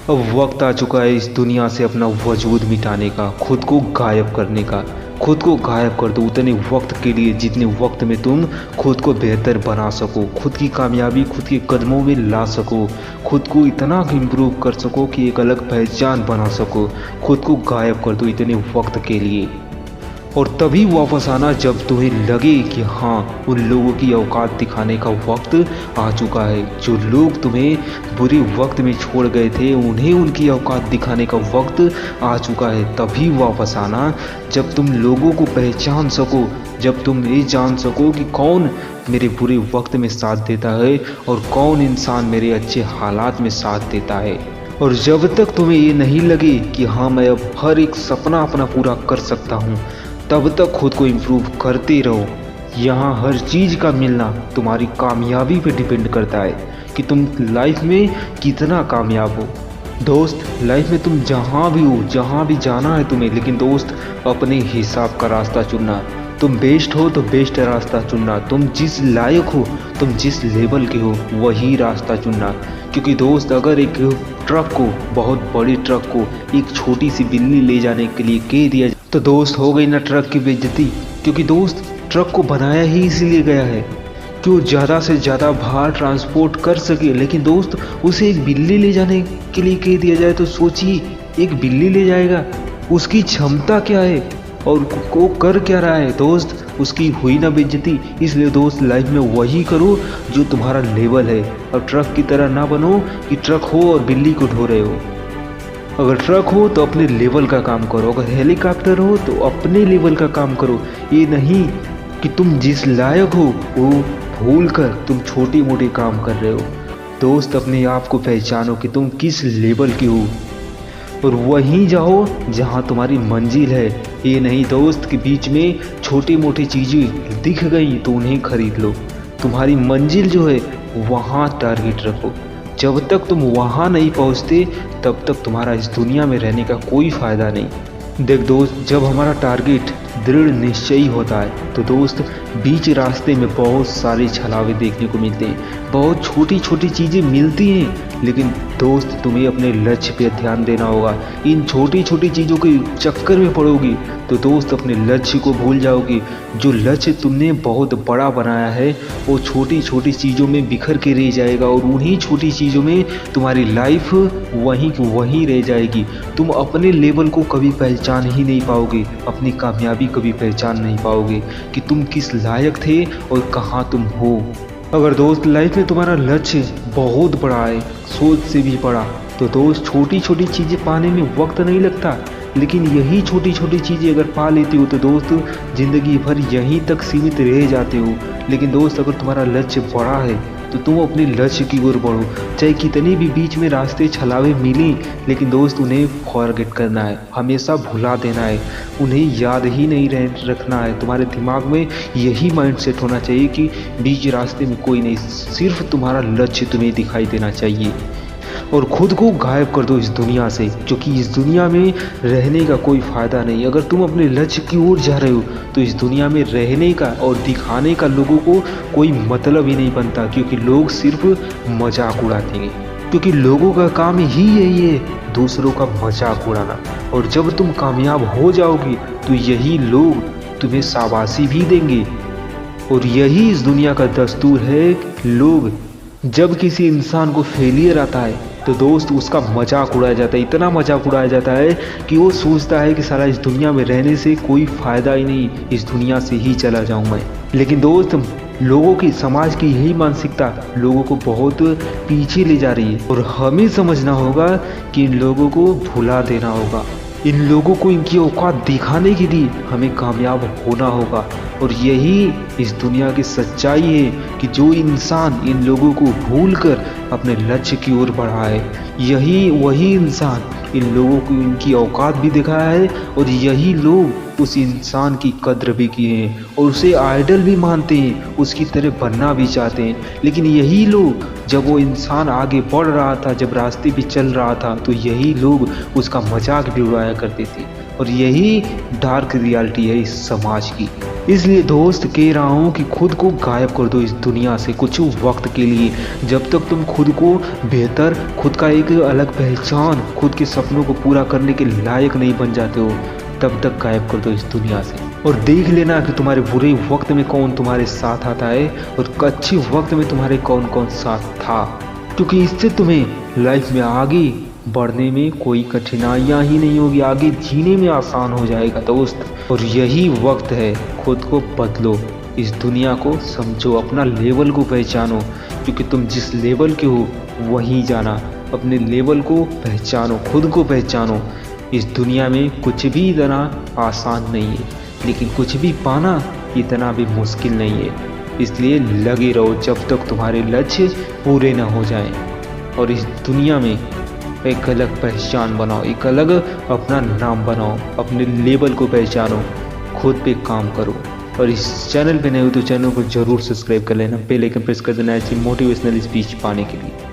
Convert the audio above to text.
अब वक्त आ चुका है इस दुनिया से अपना वजूद मिटाने का, खुद को गायब करने का। खुद को गायब कर दो उतने वक्त के लिए जितने वक्त में तुम खुद को बेहतर बना सको, खुद की कामयाबी खुद के कदमों में ला सको, खुद को इतना इम्प्रूव कर सको कि एक अलग पहचान बना सको। खुद को गायब कर दो इतने वक्त के लिए, और तभी वापस आना जब तुम्हें लगे कि हाँ, उन लोगों की औकात दिखाने का वक्त आ चुका है। जो लोग तुम्हें बुरे वक्त में छोड़ गए थे, उन्हें उनकी औकात दिखाने का वक्त आ चुका है। तभी वापस आना जब तुम लोगों को पहचान सको, जब तुम ये जान सको कि कौन मेरे बुरे वक्त में साथ देता है और कौन इंसान मेरे अच्छे हालात में साथ देता है। और जब तक तुम्हें ये नहीं लगे कि हाँ, मैं अब हर एक सपना अपना पूरा कर सकता हूँ, तब तक खुद को इम्प्रूव करते रहो। यहाँ हर चीज़ का मिलना तुम्हारी कामयाबी पे डिपेंड करता है कि तुम लाइफ में कितना कामयाब हो। दोस्त, लाइफ में तुम जहाँ भी हो, जहाँ भी जाना है तुम्हें, लेकिन दोस्त अपने हिसाब का रास्ता चुनना। तुम बेस्ट हो तो बेस्ट रास्ता चुनना। तुम जिस लायक हो, तुम जिस लेवल के हो, वही रास्ता चुनना। क्योंकि दोस्त, अगर एक ट्रक को, बहुत बड़ी ट्रक को एक छोटी सी बिल्ली ले जाने के लिए कह दिया तो दोस्त हो गई ना ट्रक की बेइज्जती। क्योंकि दोस्त, ट्रक को बनाया ही इसीलिए गया है कि वो ज़्यादा से ज़्यादा भार ट्रांसपोर्ट कर सके। लेकिन दोस्त, उसे एक बिल्ली ले जाने के लिए कह दिया जाए तो सोचिए, एक बिल्ली ले जाएगा, उसकी क्षमता क्या है और वो कर क्या रहा है। दोस्त, उसकी हुई ना बेइज्जती। इसलिए दोस्त, लाइफ में वही करो जो तुम्हारा लेवल है, और ट्रक की तरह ना बनो कि ट्रक हो और बिल्ली को ढो रहे हो। अगर ट्रक हो तो अपने लेवल का काम करो, अगर हेलीकॉप्टर हो तो अपने लेवल का काम करो। ये नहीं कि तुम जिस लायक हो वो भूल कर तुम छोटे मोटे काम कर रहे हो। दोस्त, अपने आप को पहचानो कि तुम किस लेवल के हो, और वहीं जाओ जहां तुम्हारी मंजिल है। ये नहीं दोस्त कि बीच में छोटी मोटी चीज़ें दिख गई तो उन्हें खरीद लो। तुम्हारी मंजिल जो है वहाँ टारगेट रखो। जब तक तुम वहाँ नहीं पहुँचते, तब तक तुम्हारा इस दुनिया में रहने का कोई फ़ायदा नहीं। देख दोस्त, जब हमारा टारगेट दृढ़ निश्चयी होता है तो दोस्त, बीच रास्ते में बहुत सारे छलावे देखने को मिलते हैं, बहुत छोटी छोटी चीज़ें मिलती हैं। लेकिन दोस्त, तुम्हें अपने लक्ष्य पे ध्यान देना होगा। इन छोटी छोटी चीज़ों के चक्कर में पड़ोगी तो दोस्त, अपने लक्ष्य को भूल जाओगी। जो लक्ष्य तुमने बहुत बड़ा बनाया है वो छोटी छोटी चीज़ों में बिखर के रह जाएगा, और उन्हीं छोटी चीज़ों में तुम्हारी लाइफ वहीं की वहीं रह जाएगी। तुम अपने लेवल को कभी पहचान ही नहीं पाओगे, अपनी कामयाबी कभी पहचान नहीं पाओगे कि तुम किस लायक थे और कहाँ तुम हो। अगर दोस्त, लाइफ में तुम्हारा लक्ष्य बहुत बड़ा है, सोच से भी बड़ा, तो दोस्त, छोटी छोटी चीज़ें पाने में वक्त नहीं लगता। लेकिन यही छोटी छोटी चीज़ें अगर पा लेती हो तो दोस्त, ज़िंदगी भर यहीं तक सीमित रह जाते हो। लेकिन दोस्त, अगर तुम्हारा लक्ष्य बड़ा है तो तुम अपने लक्ष्य की ओर बढ़ो। चाहे कितने भी बीच में रास्ते छलावे मिलें, लेकिन दोस्त, उन्हें फॉरगेट करना है, हमेशा भुला देना है, उन्हें याद ही नहीं रखना है। तुम्हारे दिमाग में यही माइंडसेट होना चाहिए कि बीच रास्ते में कोई नहीं, सिर्फ तुम्हारा लक्ष्य तुम्हें दिखाई देना चाहिए। और खुद को गायब कर दो इस दुनिया से, क्योंकि इस दुनिया में रहने का कोई फ़ायदा नहीं। अगर तुम अपने लक्ष्य की ओर जा रहे हो तो इस दुनिया में रहने का और दिखाने का लोगों को कोई मतलब ही नहीं बनता, क्योंकि लोग सिर्फ मजाक उड़ाते हैं। क्योंकि लोगों का काम ही यही है, दूसरों का मजाक उड़ाना। और जब तुम कामयाब हो जाओगे तो यही लोग तुम्हें शाबाशी भी देंगे। और यही इस दुनिया का दस्तूर है। लोग, जब किसी इंसान को फेलियर आता है तो दोस्त, उसका मजाक उड़ाया जाता है, इतना मजाक उड़ाया जाता है कि वो सोचता है कि साला इस दुनिया में रहने से कोई फ़ायदा ही नहीं, इस दुनिया से ही चला जाऊं मैं। लेकिन दोस्त, लोगों की, समाज की यही मानसिकता लोगों को बहुत पीछे ले जा रही है, और हमें समझना होगा कि इन लोगों को भुला देना होगा। इन लोगों को इनकी औकात दिखाने के लिए हमें कामयाब होना होगा। और यही इस दुनिया की सच्चाई है कि जो इंसान इन लोगों को भूलकर अपने लक्ष्य की ओर बढ़ा है, यही वही इंसान इन लोगों को इनकी औकात भी दिखाया है, और यही लोग उस इंसान की कद्र भी किए हैं और उसे आइडल भी मानते हैं, उसकी तरह बनना भी चाहते हैं। लेकिन यही लोग, जब वो इंसान आगे बढ़ रहा था, जब रास्ते पे चल रहा था, तो यही लोग उसका मजाक भी उड़ाया करते थे। और यही डार्क रियलिटी है इस समाज की। इसलिए दोस्त कह रहा हूँ कि खुद को गायब कर दो इस दुनिया से कुछ वक्त के लिए। जब तक तुम खुद को बेहतर, खुद का एक अलग पहचान, खुद के सपनों को पूरा करने के लायक नहीं बन जाते हो, तब तक गायब कर दो इस दुनिया से। और देख लेना कि तुम्हारे बुरे वक्त में कौन तुम्हारे साथ आता है और अच्छे वक्त में तुम्हारे कौन कौन साथ था, क्योंकि इससे तुम्हें लाइफ में आगे बढ़ने में कोई कठिनाइयाँ ही नहीं होगी, आगे जीने में आसान हो जाएगा दोस्त। और यही वक्त है, खुद को बदलो, इस दुनिया को समझो, अपना लेवल को पहचानो, क्योंकि तुम जिस लेवल के हो वहीं जाना। अपने लेवल को पहचानो, खुद को पहचानो। इस दुनिया में कुछ भी इतना आसान नहीं है, लेकिन कुछ भी पाना इतना भी मुश्किल नहीं है। इसलिए लगे रहो जब तक तुम्हारे लक्ष्य पूरे ना हो जाएं। और इस दुनिया में एक अलग पहचान बनाओ, एक अलग अपना नाम बनाओ, अपने लेवल को पहचानो, खुद पे काम करो। और इस चैनल पे नए हो तो चैनल को जरूर सब्सक्राइब कर लेना, बेल आइकन प्रेस कर देना ऐसी मोटिवेशनल स्पीच पाने के लिए।